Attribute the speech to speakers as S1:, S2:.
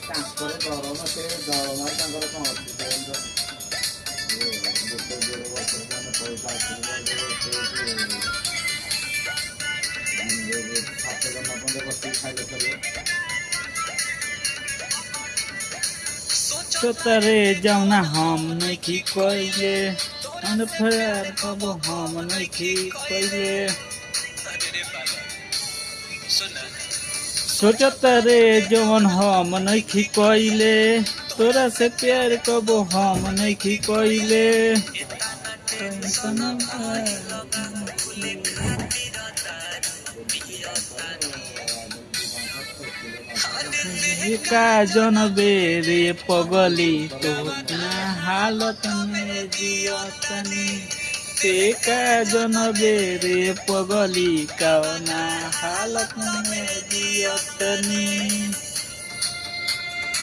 S1: ତାଙ୍କର ଦରମା ସେ ଦରମା ତାଙ୍କର କ'ଣ ଅଛି ଗୋଟେ ଯୋଉ ବର୍ଷରେ ମାନେ ପଇସା ଆସିବ 7 ଜଣ ପନ୍ଦର ବସିକି ଖାଇଲେ ସରିବ।
S2: सोतरे जाऊना हम नहीं कोइले अन फेर कब हम नहीं कोइले सोचतरे जवन हम नहीं कोइले तोरा से प्यार कब हम नहीं कोइले का जनबे रे पगली तो ना हालत में जियतनी ते का जनबे रे पगली का ना हालत में जियतनी।